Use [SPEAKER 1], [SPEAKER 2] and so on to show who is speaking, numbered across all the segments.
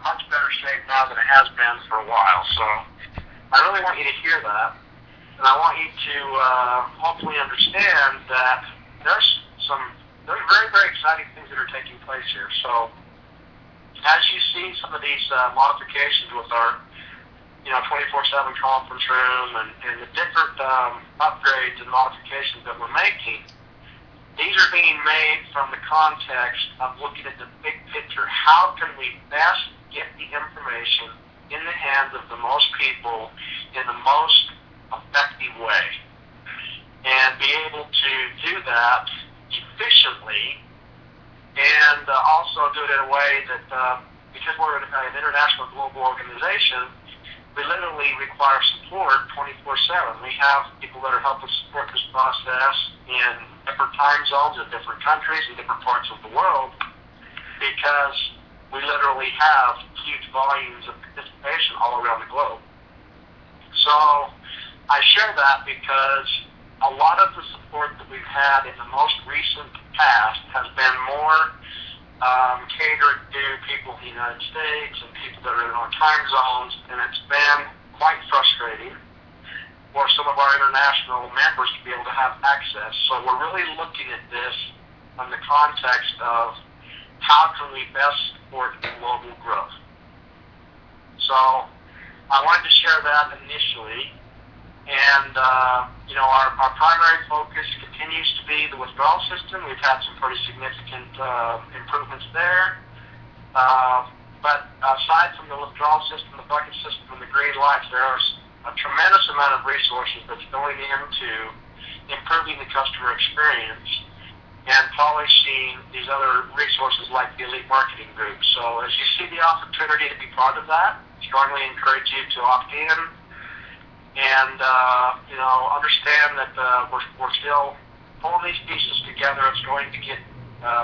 [SPEAKER 1] much better shape now than it has been for a while. So I really want you to hear that, and I want you to hopefully understand that there's very, very exciting things that are taking place here. So as you see some of these modifications with our 24/7 conference room and the different upgrades and modifications that we're making, these are being made from the context of looking at the big picture. How can we best get the information in the hands of the most people in the most effective way, and be able to do that efficiently, and also do it in a way that, because we're an international global organization, we literally require support 24/7. We have people that are helping support this process in different time zones in different countries and different parts of the world, because we literally have huge volumes of participation all around the globe. So I share that because a lot of the support that we've had in the most recent past has been more catered to people in the United States and people that are in our time zones, and it's been quite frustrating for some of our international members to be able to have access. So we're really looking at this in the context of how can we best support global growth. So I wanted to share that initially, and our primary focus continues to be the withdrawal system. We've had some pretty significant improvements there. But aside from the withdrawal system, the bucket system, and the green lights, there's a tremendous amount of resources that's going into improving the customer experience and polishing these other resources like the Elite Marketing Group. So as you see the opportunity to be part of that, strongly encourage you to opt in and understand that we're still pulling these pieces together. It's going to get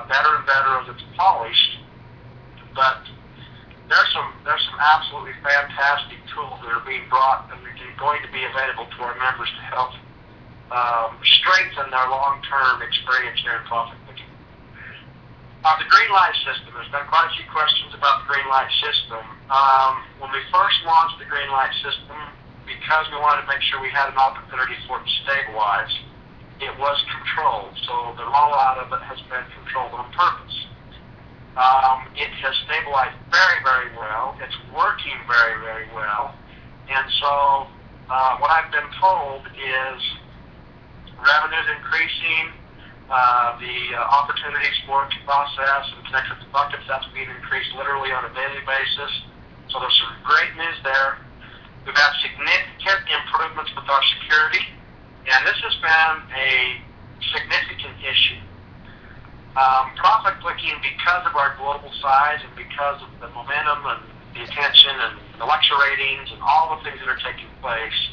[SPEAKER 1] better and better as it's polished, but there's some absolutely fantastic tools that are being brought and are going to be available to our members to help strengthen their long-term experience here in profit making. The green light system, there's been quite a few questions about the green light system. When we first launched the green light system, because we wanted to make sure we had an opportunity for it to stabilize, it was controlled. So the rollout of it has been controlled on purpose. It has stabilized very, very well. It's working very, very well. And so what I've been told is revenue's increasing, the opportunities for it to process and connect with the buckets, that's being increased literally on a daily basis. So there's some great news there. We've had significant improvements with our security, and this has been a significant issue. Profit clicking, because of our global size and because of the momentum and the attention and the lecture ratings and all the things that are taking place,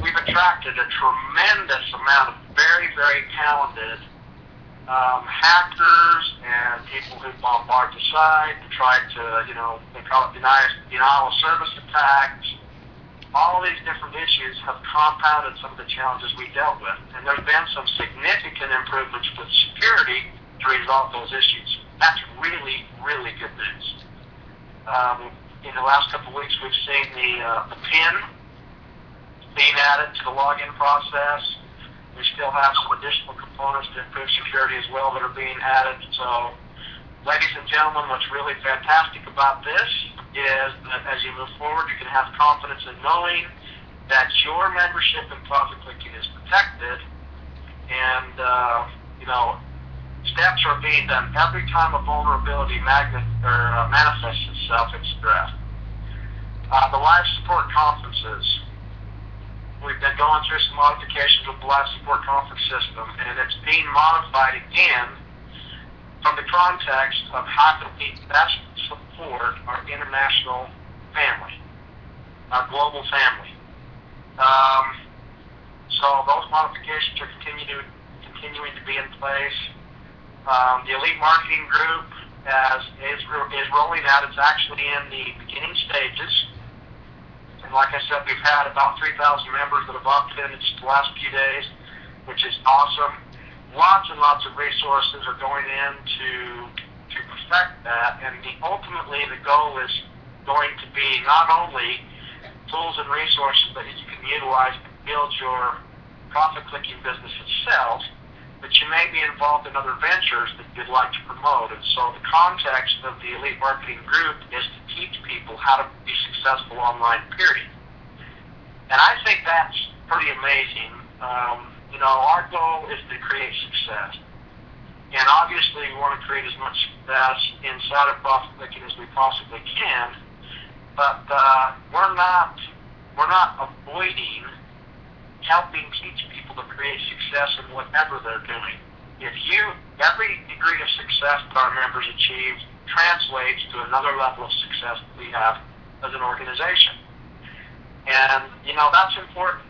[SPEAKER 1] we've attracted a tremendous amount of very, very talented hackers and people who bombard the site and try to, they call it denial of service attacks. All these different issues have compounded some of the challenges we dealt with, and there's been some significant improvements with security to resolve those issues. That's really, really good news. In the last couple of weeks, we've seen the PIN being added to the login process. We still have some additional components to improve security as well that are being added. So, ladies and gentlemen, what's really fantastic about this is that as you move forward, you can have confidence in knowing that your membership in Profit Clicking is protected, and steps are being done every time a vulnerability manifests itself. It's addressed. The live support conferences. We've been going through some modifications with the live support conference system, and it's being modified again from the context of how can we best support our international family, our global family. So those modifications are continuing to be in place. The Elite Marketing Group is rolling out. It's actually in the beginning stages. And like I said, we've had about 3,000 members that have opted in just the last few days, which is awesome. Lots and lots of resources are going in to perfect that, and ultimately the goal is going to be not only tools and resources that you can utilize to build your profit-clicking business itself, but you may be involved in other ventures that you'd like to promote. And so the context of the Elite Marketing Group is to teach people how to be successful online, period. And I think that's pretty amazing. Our goal is to create success. And obviously we want to create as much success inside of profit clicking as we possibly can. But we're not avoiding helping teach people to create success in whatever they're doing. Every degree of success that our members achieve translates to another level of success that we have as an organization. And, that's important,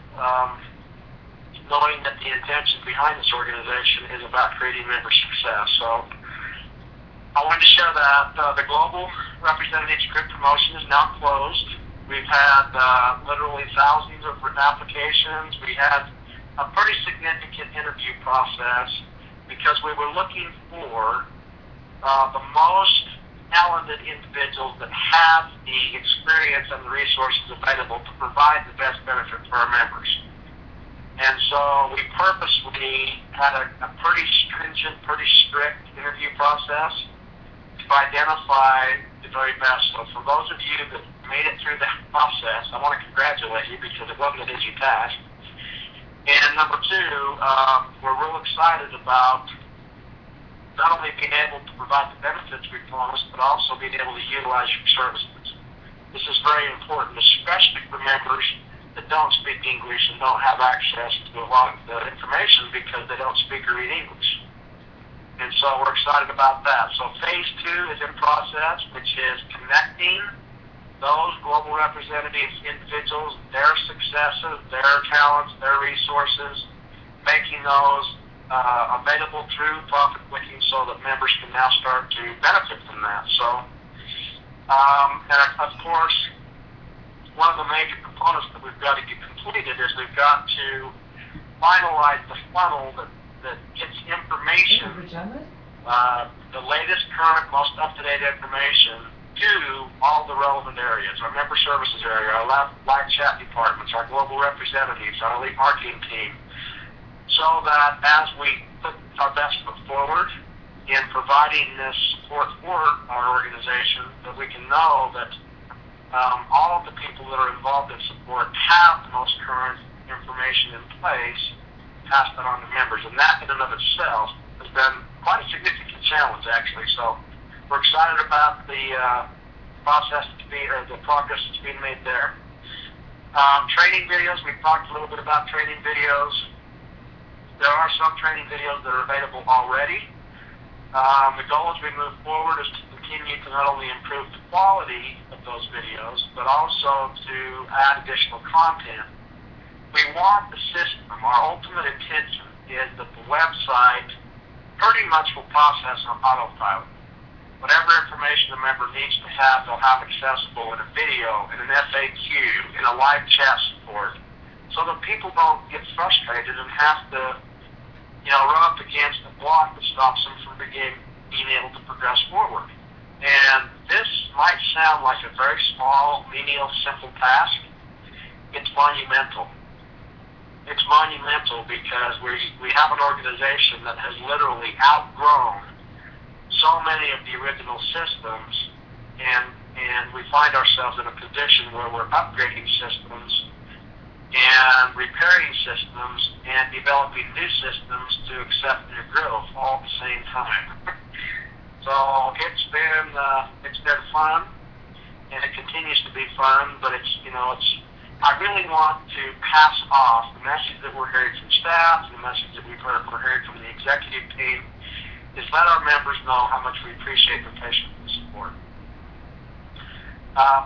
[SPEAKER 1] knowing that the intention behind this organization is about creating member success. So I wanted to share that the Global Representatives Group promotion is now closed. We've had literally thousands of applications. We had a pretty significant interview process because we were looking for the most talented individuals that have the experience and the resources available to provide the best benefit for our members. And so we purposely had a pretty stringent, pretty strict interview process to identify the very best. So for those of you that made it through that process, I want to congratulate you because it wasn't an easy task. And number two, we're real excited about not only being able to provide the benefits we promised, but also being able to utilize your services. This is very important, especially for members that don't speak English and don't have access to a lot of the information because they don't speak or read English. And so we're excited about that. So phase 2 is in process, which is connecting those global representatives, individuals, their successes, their talents, their resources, making those available through profit clicking so that members can now start to benefit from that. So, and of course, one of the major components that we've got to get completed is we've got to finalize the funnel that gets information, the latest, current, most up-to-date information to all the relevant areas, our member services area, our live chat departments, our global representatives, our elite marketing team, so that as we put our best foot forward in providing this support for our organization, that we can know that all of the people that are involved in support have the most current information in place, pass that on to members. And that in and of itself has been quite a significant challenge, actually. So we're excited about the progress that's being made there. Training videos, we've talked a little bit about training videos. There are some training videos that are available already. The goal as we move forward is to continue to not only improve the quality of those videos, but also to add additional content. We want the system, our ultimate intention is that the website pretty much will process on autopilot. Whatever information the member needs to have, they'll have accessible in a video, in an FAQ, in a live chat support, so that people don't get frustrated and have to, run up against a block that stops them from being able to progress forward. And this might sound like a very small, menial, simple task. It's monumental. It's monumental because we have an organization that has literally outgrown so many of the original systems, and we find ourselves in a position where we're upgrading systems and repairing systems and developing new systems to accept new growth all at the same time. So it's been fun, and it continues to be fun, but I really want to pass off the message that we're hearing from staff, and the message that we're hearing from the executive team, is let our members know how much we appreciate their patience and support.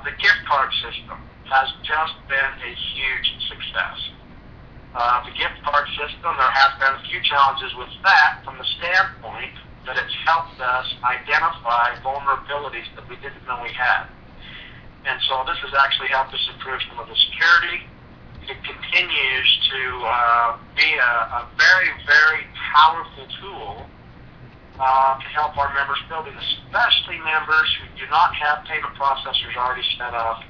[SPEAKER 1] The gift card system has just been a huge success. The gift card system, there has been a few challenges with that from the standpoint that it's helped us identify vulnerabilities that we didn't know we had. And so this has actually helped us improve some of the security. It continues to be a very, very powerful tool to help our members building, especially members who do not have payment processors already set up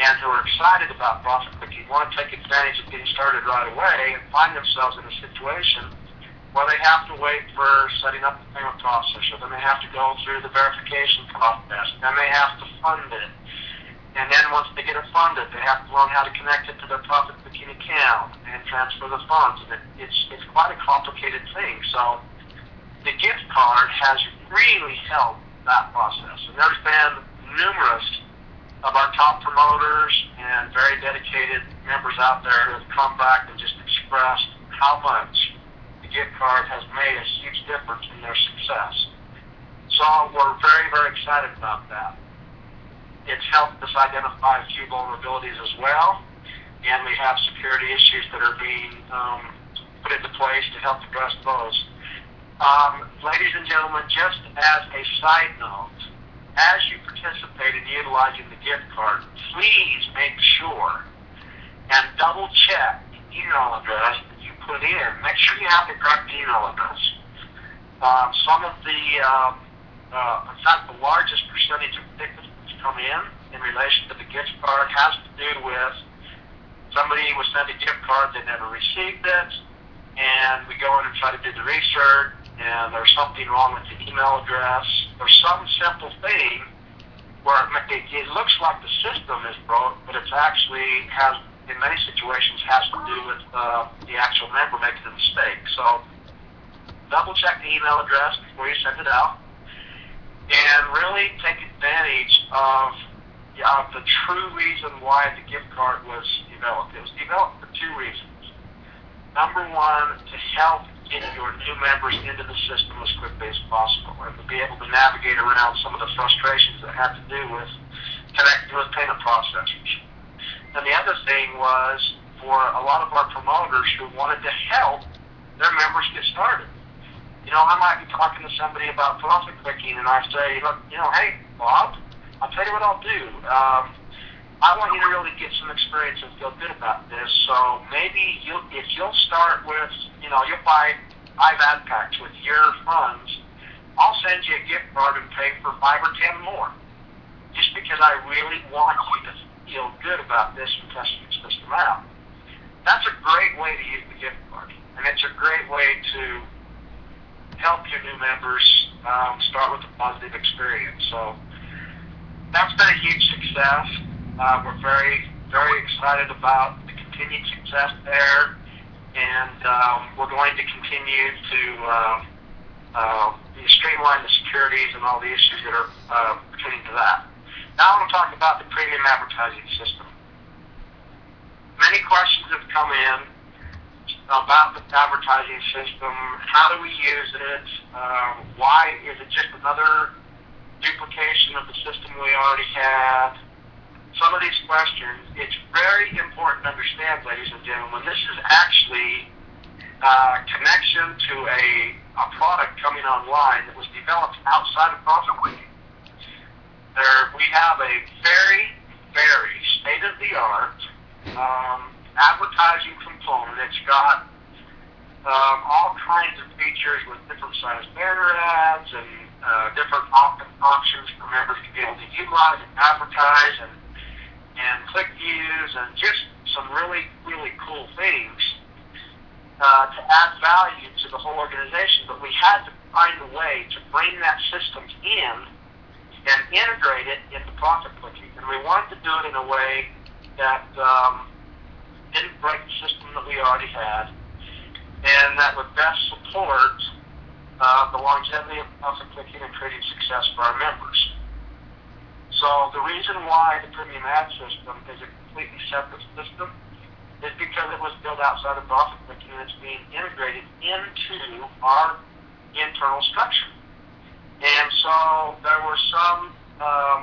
[SPEAKER 1] and who are excited about profit clicking, want to take advantage of getting started right away and find themselves in a situation where they have to wait for setting up the payment processor, then they have to go through the verification process, then they have to fund it. And then once they get it funded, they have to learn how to connect it to their profit booking account and transfer the funds. And it's quite a complicated thing. So the gift card has really helped that process. And there's been numerous of our top promoters and very dedicated members out there who have come back and just expressed how much the gift card has made a huge difference in their success. So we're very, very excited about that. It's helped us identify a few vulnerabilities as well, and we have security issues that are being put into place to help address those. Ladies and gentlemen, just as a side note, as you participate in utilizing the gift card, please make sure and double check the email address that you put in. Make sure you have the correct email address. Some of the, in fact, the largest percentage of tickets come in relation to the gift card has to do with somebody was sent a gift card, they never received it, and we go in and try to do the research, and there's something wrong with the email address, or some simple thing where it looks like the system is broke, but it's actually has, in many situations, has to do with the actual member making a mistake. So double check the email address before you send it out, and really take advantage of the true reason why the gift card was developed. It was developed for two reasons. Number one, to help get your new members into the system as quickly as possible and to be able to navigate around some of the frustrations that had to do with connecting with payment processors. And the other thing was for a lot of our promoters who wanted to help their members get started. You know, I might be talking to somebody about profit clicking, and I say, look, hey, Bob, I'll tell you what I'll do. I want you to really get some experience and feel good about this. So maybe if you'll start with, you'll buy 5 ad packs with your funds, I'll send you a gift card and pay for 5 or 10 more. Just because I really want you to feel good about this and testing the system out. That's a great way to use the gift card, and it's a great way to help your new members start with a positive experience. So that's been a huge success. We're very, very excited about the continued success there, and we're going to continue to streamline the securities and all the issues that are pertaining to that. Now I want to talk about the premium advertising system. Many questions have come in about the advertising system. How do we use it? Why is it just another duplication of the system we already had? Some of these questions, it's very important to understand, ladies and gentlemen, this is actually a connection to a product coming online that was developed outside of profit clicking. We have a very, very state-of-the-art advertising component. It's got all kinds of features with different sized banner ads and different options for members to be able to utilize and advertise and click views and just some really, really cool things to add value to the whole organization. But we had to find a way to bring that system in and integrate it into profit clicking. And we wanted to do it in a way that didn't break the system that we already had, and that would best support the longevity of profit clicking and creating success for our members. So the reason why the premium ad system is a completely separate system is because it was built outside of profit clicking and it's being integrated into our internal structure. And so there were some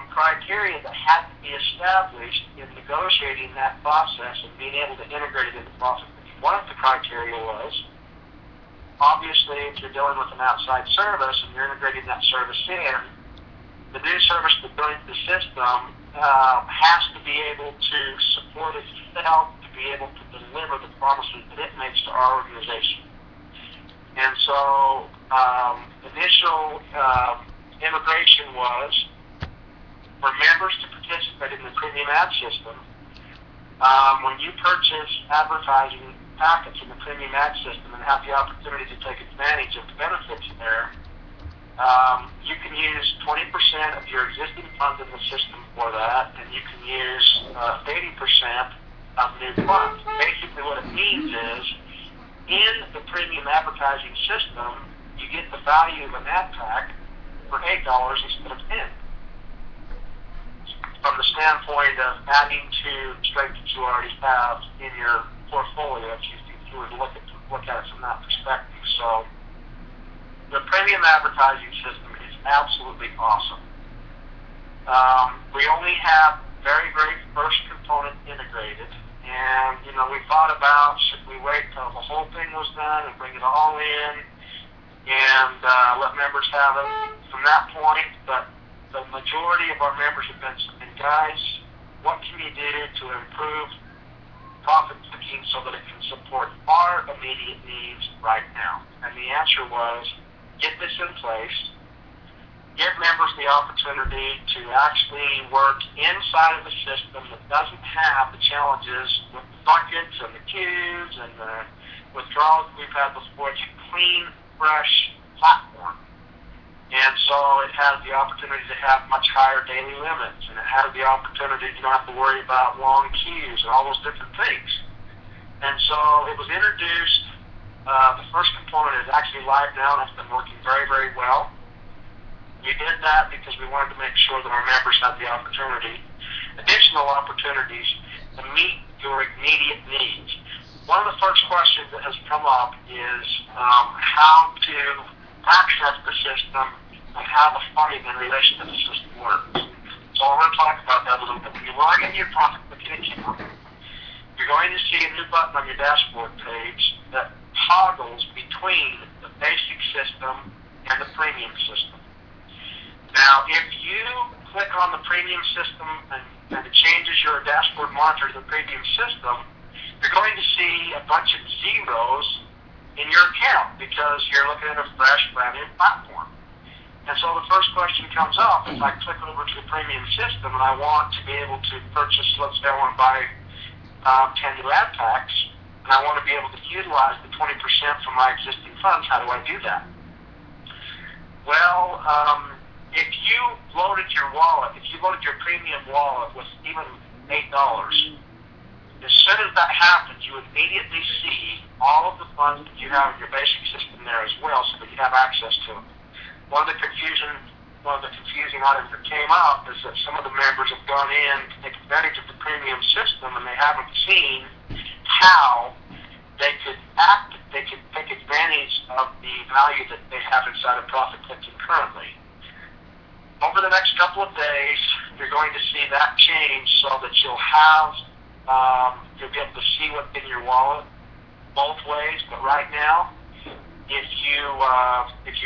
[SPEAKER 1] criteria that had to be established in negotiating that process and being able to integrate it into profit clicking. One of the criteria was, obviously, if you're dealing with an outside service and you're integrating that service in, the new service that goes into the system has to be able to support itself, to be able to deliver the promises that it makes to our organization. And so initial immigration was for members to participate in the premium ad system. When you purchase advertising packets in the premium ad system and have the opportunity to take advantage of the benefits there, you can use 20% of your existing funds in the system for that, and you can use 80% of new funds. Basically what it means is, in the premium advertising system, you get the value of an ad pack for $8 instead of $10. From the standpoint of adding to strength that you already have in your portfolio, if you were to look at it from that perspective. So the premium advertising system is absolutely awesome. We only have very, very first component integrated, and we thought about, should we wait till the whole thing was done and bring it all in and let members have it from that point, but the majority of our members have been saying, guys, what can you do to improve profit taking so that it can support our immediate needs right now? And the answer was, get this in place, give members the opportunity to actually work inside of a system that doesn't have the challenges with the buckets and the queues and the withdrawals we've had before. It's a clean, fresh platform. And so it has the opportunity to have much higher daily limits, and it has the opportunity, you don't have to worry about long queues and all those different things. And so it was introduced, the first component is actually live now, and it's been working very, very well. We did that because we wanted to make sure that our members had the opportunity, additional opportunities to meet your immediate needs. One of the first questions that has come up is how to access the system and how the funding in relation to the system works. So I'm going to talk about that a little bit. When you log into your profit booking account, you're going to see a new button on your dashboard page that toggles between the basic system and the premium system. Now, if you click on the premium system and it changes your dashboard monitor to the premium system, you're going to see a bunch of zeros in your account because you're looking at a fresh, brand new platform. And so the first question comes up, if I click over to the premium system and I want to be able to purchase, let's say I want to buy 10 new ad packs, and I want to be able to utilize the 20% from my existing funds, how do I do that? Well, if you loaded your wallet, if you loaded your premium wallet with even $8, as soon as that happens, you immediately see all of the funds that you have in your basic system there as well, so that you have access to them. One of the confusing items that came up is that some of the members have gone in to take advantage of the premium system, and they haven't seen how they could take advantage of the value that they have inside of Profit Clicking currently. Over the next couple of days, you're going to see that change so that you'll be able to see what's in your wallet both ways. But right now, if you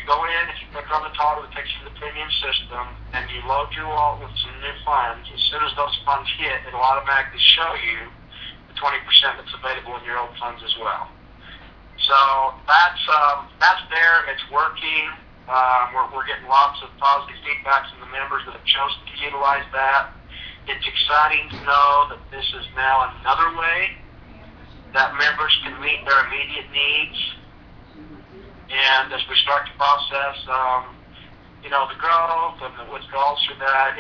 [SPEAKER 1] go in, if you click on the toggle that takes you to the premium system, and you load your wallet with some new funds, as soon as those funds hit, it'll automatically show you the 20% that's available in your old funds as well. So that's there. It's working. We're getting lots of positive feedback from the members that have chosen to utilize that. It's exciting to know that this is now another way that members can meet their immediate needs. And as we start to process, the growth and the withdrawals through that,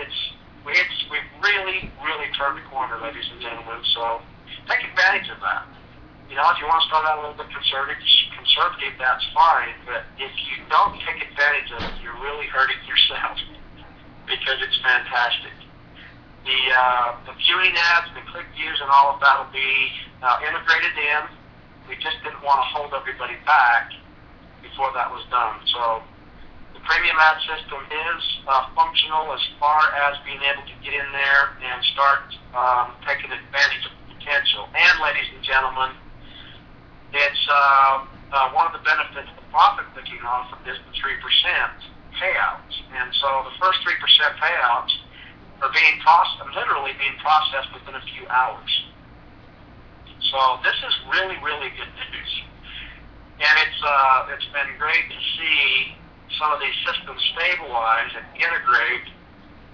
[SPEAKER 1] we've really, really turned the corner, ladies and gentlemen. So take advantage of that. If you want to start out a little bit conservative, that's fine. But if you don't take advantage of it, you're really hurting yourself because it's fantastic. The viewing ads, the click views, and all of that will be integrated in. We just didn't want to hold everybody back before that was done. So the premium ad system is functional as far as being able to get in there and start taking advantage of the potential. And ladies and gentlemen, it's one of the benefits of the profit clicking offer is the 3% payouts. And so the first 3% payouts are literally being processed within a few hours. So this is really, really good news. And it's been great to see some of these systems stabilize and integrate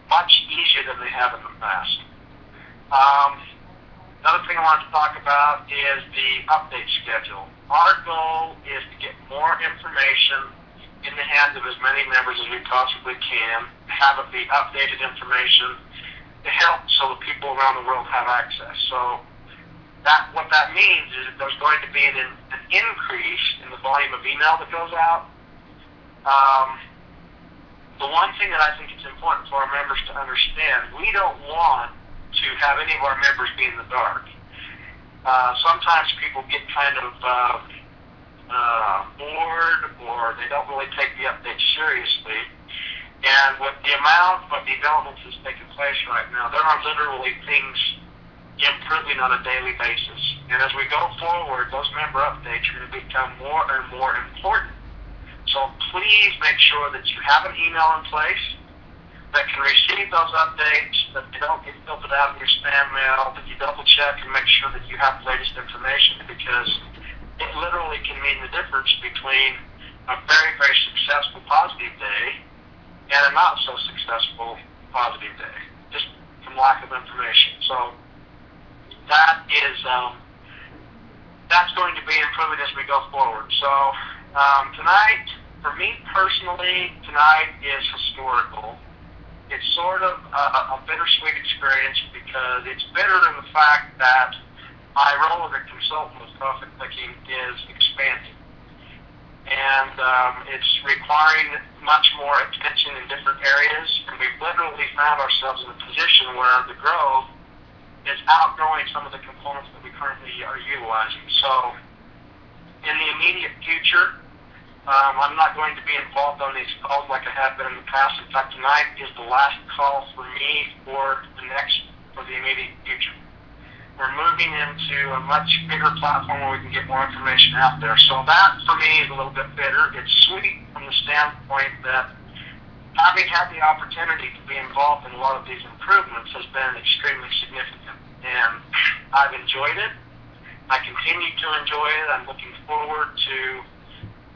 [SPEAKER 1] much easier than they have in the past. Another thing I want to talk about is the update schedule. Our goal is to get more information in the hands of as many members as we possibly can, have it be updated information to help so that people around the world have access. So what that means is that there's going to be an increase in the volume of email that goes out. The one thing that I think is important for our members to understand, we don't want to have any of our members be in the dark. Sometimes people get kind of bored, or they don't really take the updates seriously. And with the amount of developments that's taking place right now, there are literally things improving on a daily basis. And as we go forward, those member updates are going to become more and more important. So please make sure that you have an email in place that can receive those updates, that they don't get filtered out in your spam mail, that you double check and make sure that you have the latest information, because it literally can mean the difference between a very, very successful positive day and a not so successful positive day, just from lack of information. So that is that's going to be improving as we go forward. So tonight, for me personally, tonight is historical. It's sort of a bittersweet experience because it's bitter in the fact that my role as a consultant with profit clicking is expanding. And it's requiring much more attention in different areas, and we've literally found ourselves in a position where the growth is outgrowing some of the components that we currently are utilizing. So in the immediate future, I'm not going to be involved on these calls like I have been in the past. In fact, tonight is the last call for me for the immediate future. We're moving into a much bigger platform where we can get more information out there. So that, for me, is a little bit bitter. It's sweet from the standpoint that having had the opportunity to be involved in a lot of these improvements has been extremely significant. And I've enjoyed it. I continue to enjoy it. I'm looking forward to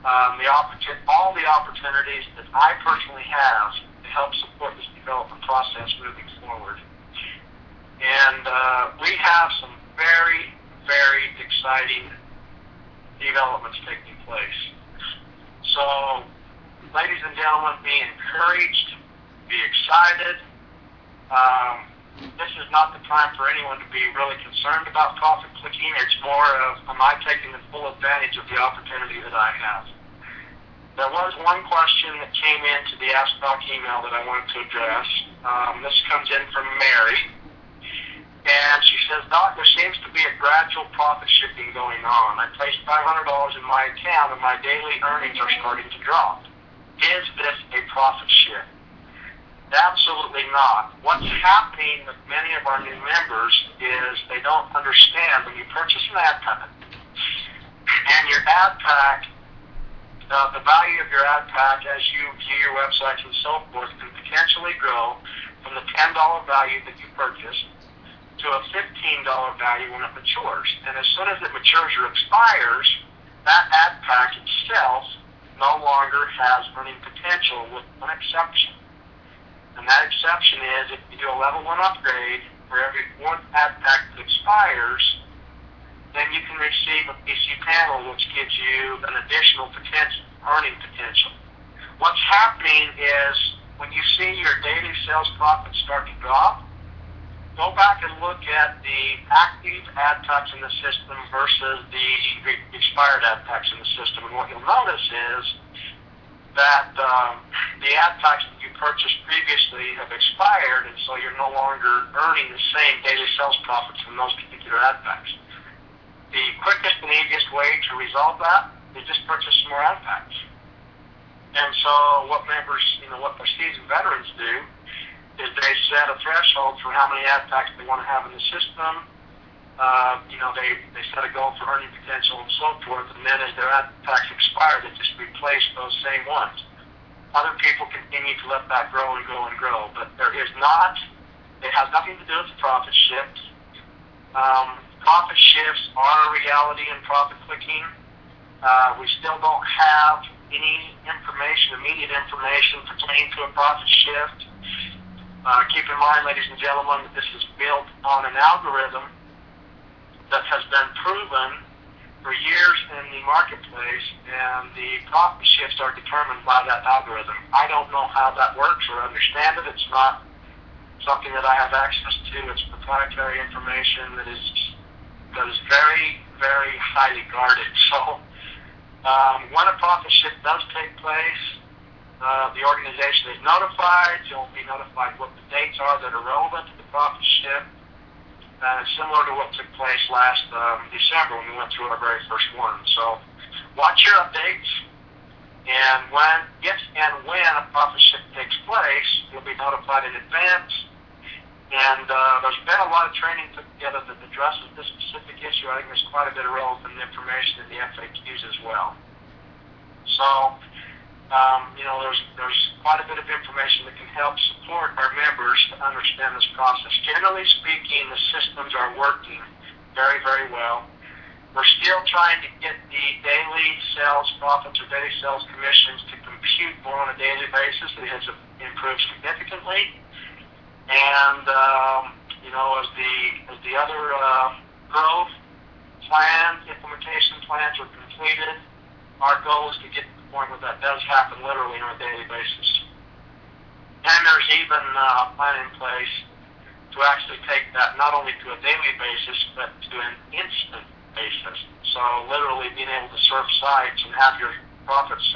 [SPEAKER 1] all the opportunities that I personally have to help support this development process moving forward. And we have some very, very exciting developments taking place. So, ladies and gentlemen, be encouraged, be excited. This is not the time for anyone to be really concerned about profit clicking. It's more of, am I taking the full advantage of the opportunity that I have? There was one question that came into the Ask Doc email that I wanted to address. This comes in from Mary. And she says, Doc, there seems to be a gradual profit shifting going on. I placed $500 in my account and my daily earnings are starting to drop. Is this a profit shift? Absolutely not. What's happening with many of our new members is they don't understand when you purchase an ad pack, and your ad pack, the value of your ad pack as you view your websites and so forth can potentially grow from the $10 value that you purchased to a $15 value when it matures. And as soon as it matures or expires, that ad pack itself no longer has earning potential with one exception. And that exception is if you do a level 1 upgrade for every 4th ad pack that expires, then you can receive a PC panel which gives you an additional earning potential. What's happening is when you see your daily sales profits start to drop, go back and look at the active ad packs in the system versus the expired ad packs in the system. And what you'll notice is that the ad packs that you purchased previously have expired, and so you're no longer earning the same daily sales profits from those particular ad packs. The quickest and easiest way to resolve that is just purchase some more ad packs. And so what members, what the seasoned veterans do is they set a threshold for how many ad packs they want to have in the system. They set a goal for earning potential and so forth, and then as their ad packs expire, they just replace those same ones. Other people continue to let that grow and grow and grow, but it has nothing to do with the profit shift. Profit shifts are a reality in profit clicking. We still don't have any information, immediate information pertaining to a profit shift. Keep in mind, ladies and gentlemen, that this is built on an algorithm that has been proven for years in the marketplace, and the profit shifts are determined by that algorithm. I don't know how that works or understand it. It's not something that I have access to. It's proprietary information that is very, very highly guarded. So when a profit shift does take place, the organization is notified. You'll be notified what the dates are that are relevant to the profit shift. Similar to what took place last December when we went through our very first one. So watch your updates, and if and when a profit shift takes place, you'll be notified in advance. And there's been a lot of training put together that addresses this specific issue. I think there's quite a bit of relevant information in the FAQs as well. So there's quite a bit of information that can help support our members to understand this process. Generally speaking, the systems are working very, very well. We're still trying to get the daily sales profits or daily sales commissions to compute more on a daily basis. It has improved significantly. And, as the other growth plans, implementation plans are completed, our goal is to get to the point where that does happen literally on a daily basis. And there's even a plan in place to actually take that not only to a daily basis, but to an instant basis. So literally being able to surf sites and have your profits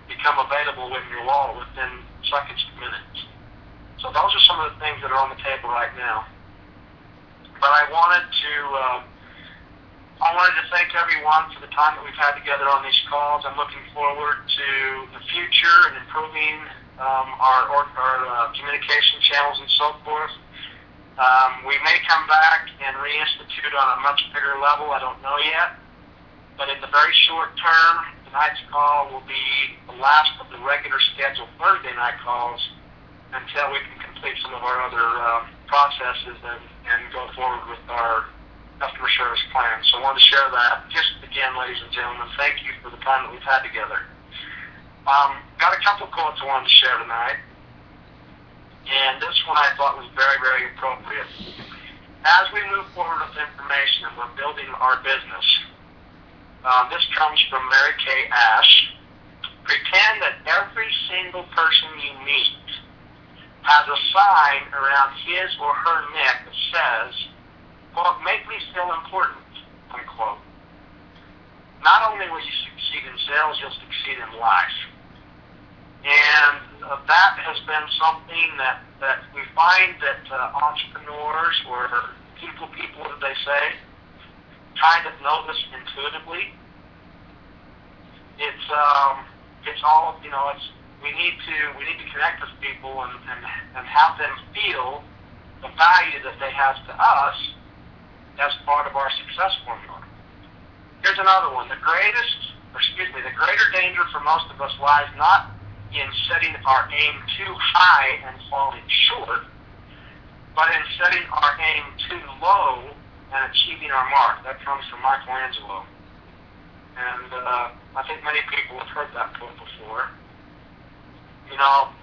[SPEAKER 1] become available in your wallet within seconds to minutes. So those are some of the things that are on the table right now. But I wanted to thank everyone for the time that we've had together on these calls. I'm looking forward to the future and improving our communication channels and so forth. We may come back and reinstitute on a much bigger level. I don't know yet. But in the very short term, tonight's call will be the last of the regular scheduled Thursday night calls until we can complete some of our other processes and go forward with our customer service plan. So I wanted to share that. Just again, ladies and gentlemen, thank you for the time that we've had together. Got a couple of quotes I wanted to share tonight. And this one I thought was very, very appropriate. As we move forward with information and we're building our business, this comes from Mary Kay Ash. Pretend that every single person you meet has a sign around his or her neck that says, quote, "Make me feel important," unquote. Not only will you succeed in sales, you'll succeed in life. And that has been something that we find that entrepreneurs or people, as they say, kind of know this intuitively. It's all, we need to connect with people and have them feel the value that they have to us as part of our success formula. Here's another one. The greater danger for most of us lies not in setting our aim too high and falling short, but in setting our aim too low and achieving our mark. That comes from Michelangelo. And I think many people have heard that quote before.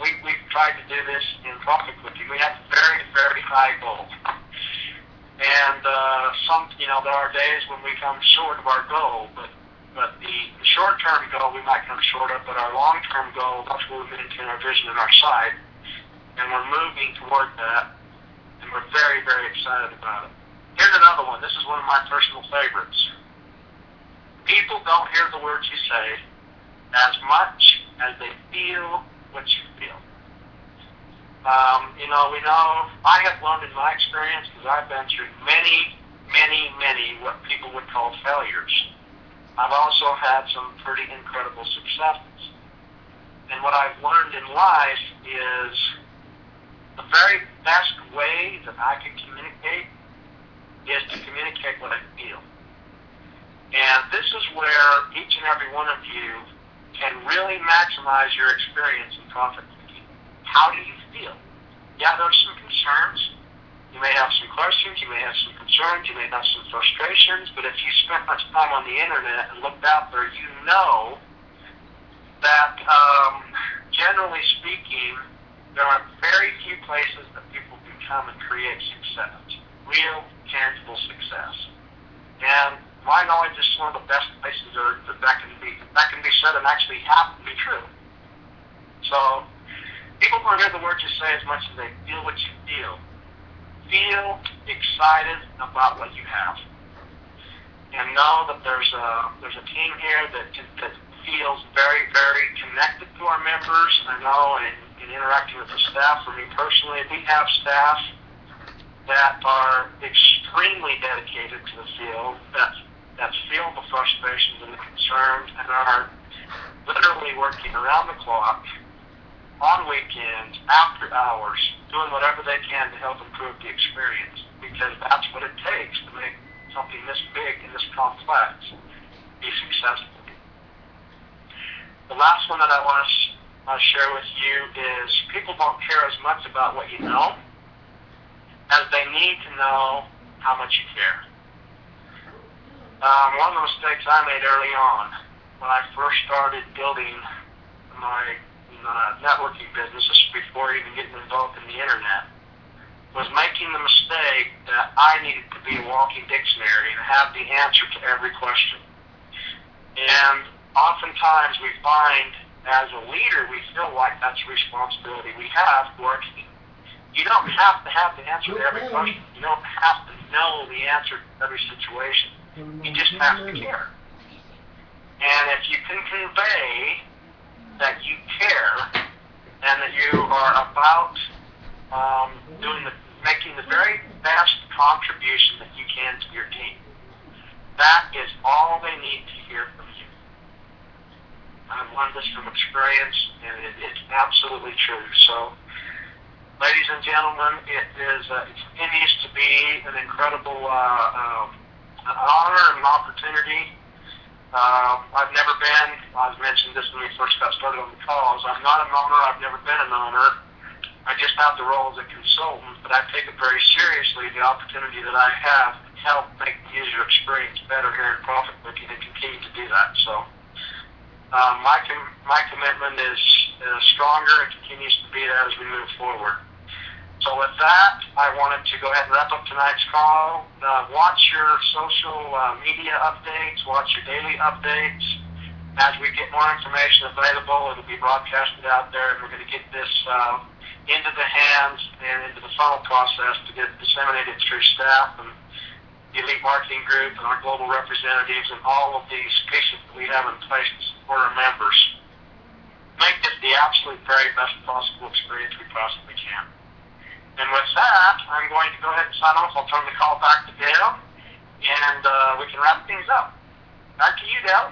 [SPEAKER 1] We've tried to do this in Profit Cookie. We have very, very high goals. And there are days when we come short of our goal, but the short-term goal we might come short of, but our long-term goal, that's where we maintain our vision and our sight, and we're moving toward that, and we're very, very excited about it. Here's another one. This is one of my personal favorites. People don't hear the words you say as much as they feel what you feel. We know, I have learned in my experience, because I've been through many, many, many what people would call failures. I've also had some pretty incredible successes. And what I've learned in life is the very best way that I can communicate is to communicate what I feel. And this is where each and every one of you can really maximize your experience in profit making. How do you feel? Yeah, there's some concerns. You may have some questions. questions, you may have some concerns, you may have some frustrations, but if you spent much time on the internet and looked out there, you know that generally speaking, there are very few places that people can come and create success, real, tangible success. And my knowledge is one of the best places that can be said and actually happen to be true. So people don't hear the words you say as much as they feel what you feel. Feel excited about what you have, and know that there's a team here that feels very, very connected to our members. I know in interacting with the staff, for me personally, we have staff that are extremely dedicated to the field, that feel the frustrations and the concerns, and are literally working around the clock, on weekends, after hours, doing whatever they can to help improve the experience, because that's what it takes to make something this big and this complex be successful. The last one that I want to share with you is people don't care as much about what you know as they need to know how much you care. One of the mistakes I made early on when I first started building my networking business, before even getting involved in the internet, was making the mistake that I needed to be a walking dictionary and have the answer to every question. And oftentimes we find, as a leader, we feel like that's a responsibility we have to our team. You don't have to have the answer to every question. You don't have to know the answer to every situation. You just have to care. And if you can convey that you care and that you are about making the very best contribution that you can to your team, that is all they need to hear from you. I've learned this from experience, and it's absolutely true. So, ladies and gentlemen, it continues to be an incredible honor and an opportunity. I've mentioned this when we first got started on the calls, I'm not an owner, I've never been an owner. I just have the role as a consultant, but I take it very seriously, the opportunity that I have to help make the user experience better here in Profit Booking, and continue to do that. So my commitment is stronger and continues to be that as we move forward. So with that, I wanted to go ahead and wrap up tonight's call. Watch your social media updates, watch your daily updates. As we get more information available, it'll be broadcasted out there, and we're going to get this into the hands and into the funnel process to get it disseminated through staff and the Elite Marketing Group and our global representatives and all of these pieces that we have in place to support our members. Make this the absolute very best possible experience we possibly can. And with that, I'm going to go ahead and sign off. I'll turn the call back to Dale, and we can wrap things up. Back to you, Dale.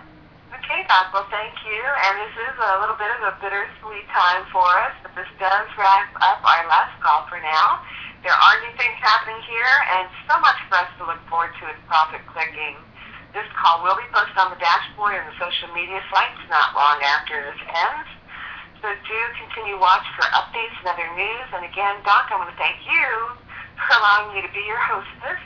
[SPEAKER 2] Okay, Doc. Well, thank you. And this is a little bit of a bittersweet time for us, but this does wrap up our last call for now. There are new things happening here, and so much for us to look forward to at Profit Clicking. This call will be posted on the dashboard and the social media sites not long after this ends. So do continue watch for updates and other news. And again, Doc, I want to thank you for allowing me to be your hostess.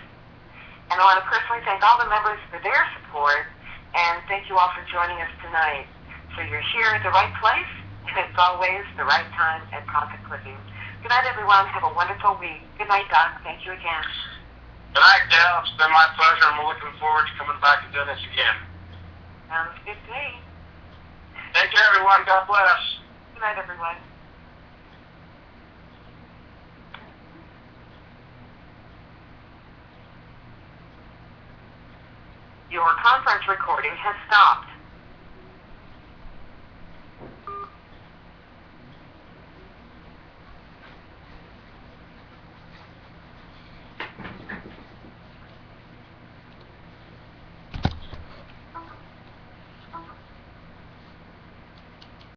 [SPEAKER 2] And I want to personally thank all the members for their support. And thank you all for joining us tonight. So you're here at the right place, and it's always the right time at Profit Clicking. Good night, everyone. Have a wonderful week. Good night, Doc. Thank you again.
[SPEAKER 1] Good night, Dale. It's been my pleasure, and we're looking forward to coming back and doing this again.
[SPEAKER 2] Sounds good to me.
[SPEAKER 1] Take care, everyone. God bless.
[SPEAKER 2] Good night, everyone. Your conference recording has stopped.